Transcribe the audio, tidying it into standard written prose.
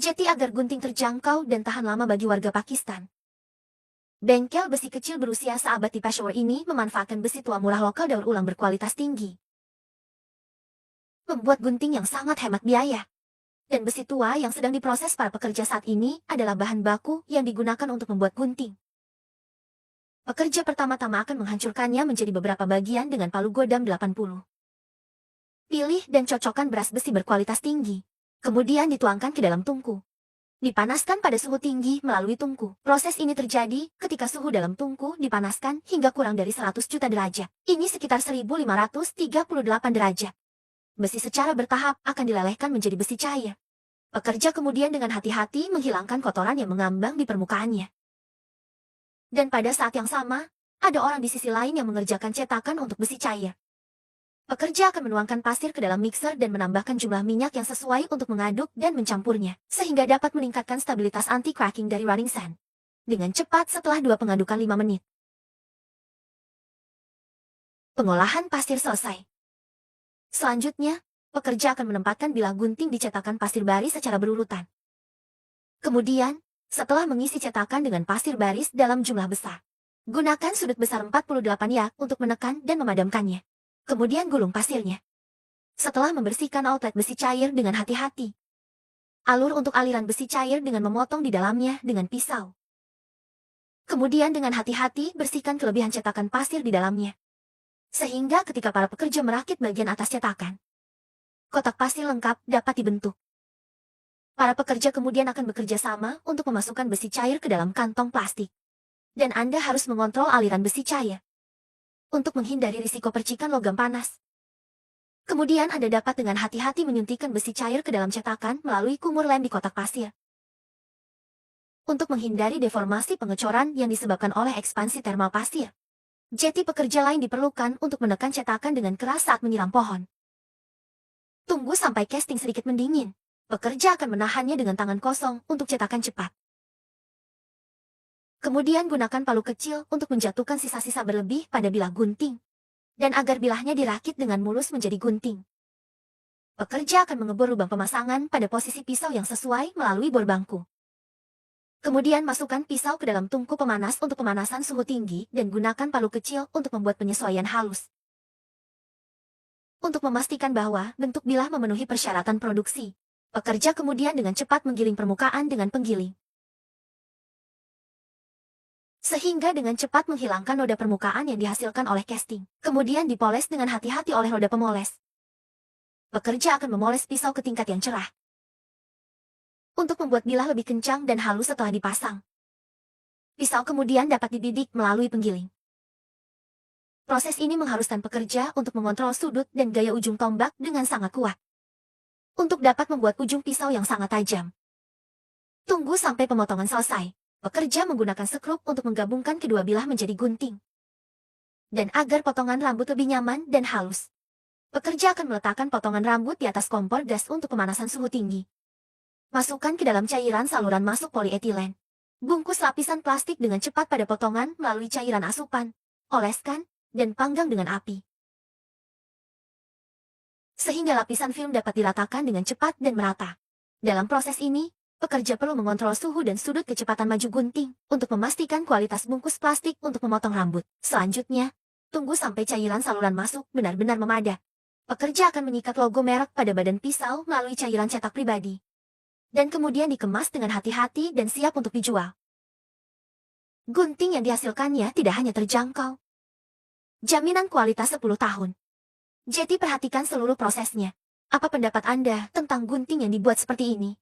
Jeti agar gunting terjangkau dan tahan lama bagi warga Pakistan. Bengkel besi kecil berusia seabad di Peshawar ini memanfaatkan besi tua murah lokal daur ulang berkualitas tinggi. Membuat gunting yang sangat hemat biaya. Dan besi tua yang sedang diproses para pekerja saat ini adalah bahan baku yang digunakan untuk membuat gunting. Pekerja pertama-tama akan menghancurkannya menjadi beberapa bagian dengan palu godam 80. Pilih dan cocokkan beras besi berkualitas tinggi. Kemudian dituangkan ke dalam tungku. Dipanaskan pada suhu tinggi melalui tungku. Proses ini terjadi ketika suhu dalam tungku dipanaskan hingga kurang dari 100 juta derajat. Ini sekitar 1538 derajat. Besi secara bertahap akan dilelehkan menjadi besi cair. Pekerja kemudian dengan hati-hati menghilangkan kotoran yang mengambang di permukaannya. Dan pada saat yang sama, ada orang di sisi lain yang mengerjakan cetakan untuk besi cair. Pekerja akan menuangkan pasir ke dalam mixer dan menambahkan jumlah minyak yang sesuai untuk mengaduk dan mencampurnya, sehingga dapat meningkatkan stabilitas anti-cracking dari running sand. Dengan cepat setelah 2 pengadukan 5 menit. Pengolahan pasir selesai. Selanjutnya, pekerja akan menempatkan bilah gunting di cetakan pasir baris secara berurutan. Kemudian, setelah mengisi cetakan dengan pasir baris dalam jumlah besar, gunakan sudut besar 48 yak untuk menekan dan memadamkannya. Kemudian gulung pasirnya. Setelah membersihkan outlet besi cair dengan hati-hati, alur untuk aliran besi cair dengan memotong di dalamnya dengan pisau. Kemudian dengan hati-hati bersihkan kelebihan cetakan pasir di dalamnya. Sehingga ketika para pekerja merakit bagian atas cetakan, kotak pasir lengkap dapat dibentuk. Para pekerja kemudian akan bekerja sama untuk memasukkan besi cair ke dalam kantong plastik. Dan Anda harus mengontrol aliran besi cair untuk menghindari risiko percikan logam panas. Kemudian Anda dapat dengan hati-hati menyuntikkan besi cair ke dalam cetakan melalui kumur lem di kotak pasir. Untuk menghindari deformasi pengecoran yang disebabkan oleh ekspansi termal pasir. Jeti pekerja lain diperlukan untuk menekan cetakan dengan keras saat menyiram pohon. Tunggu sampai casting sedikit mendingin. Pekerja akan menahannya dengan tangan kosong untuk cetakan cepat. Kemudian gunakan palu kecil untuk menjatuhkan sisa-sisa berlebih pada bilah gunting. Dan agar bilahnya dirakit dengan mulus menjadi gunting. Pekerja akan mengebor lubang pemasangan pada posisi pisau yang sesuai melalui bor bangku. Kemudian masukkan pisau ke dalam tungku pemanas untuk pemanasan suhu tinggi dan gunakan palu kecil untuk membuat penyesuaian halus. Untuk memastikan bahwa bentuk bilah memenuhi persyaratan produksi, pekerja kemudian dengan cepat menggiling permukaan dengan penggiling. Sehingga dengan cepat menghilangkan noda permukaan yang dihasilkan oleh casting. Kemudian dipoles dengan hati-hati oleh roda pemoles. Pekerja akan memoles pisau ke tingkat yang cerah. Untuk membuat bilah lebih kencang dan halus setelah dipasang. Pisau kemudian dapat dibidik melalui penggiling. Proses ini mengharuskan pekerja untuk mengontrol sudut dan gaya ujung tombak dengan sangat kuat. Untuk dapat membuat ujung pisau yang sangat tajam. Tunggu sampai pemotongan selesai. Pekerja menggunakan sekrup untuk menggabungkan kedua bilah menjadi gunting. Dan agar potongan rambut lebih nyaman dan halus, pekerja akan meletakkan potongan rambut di atas kompor gas untuk pemanasan suhu tinggi. Masukkan ke dalam cairan saluran masuk polietilen. Bungkus lapisan plastik dengan cepat pada potongan melalui cairan asupan. Oleskan, dan panggang dengan api. Sehingga lapisan film dapat diratakan dengan cepat dan merata. Dalam proses ini, pekerja perlu mengontrol suhu dan sudut kecepatan maju gunting untuk memastikan kualitas bungkus plastik untuk memotong rambut. Selanjutnya, tunggu sampai cairan saluran masuk benar-benar memadat. Pekerja akan menyikat logo merek pada badan pisau melalui cairan cetak pribadi. Dan kemudian dikemas dengan hati-hati dan siap untuk dijual. Gunting yang dihasilkannya tidak hanya terjangkau. Jaminan kualitas 10 tahun. Jeti perhatikan seluruh prosesnya. Apa pendapat Anda tentang gunting yang dibuat seperti ini?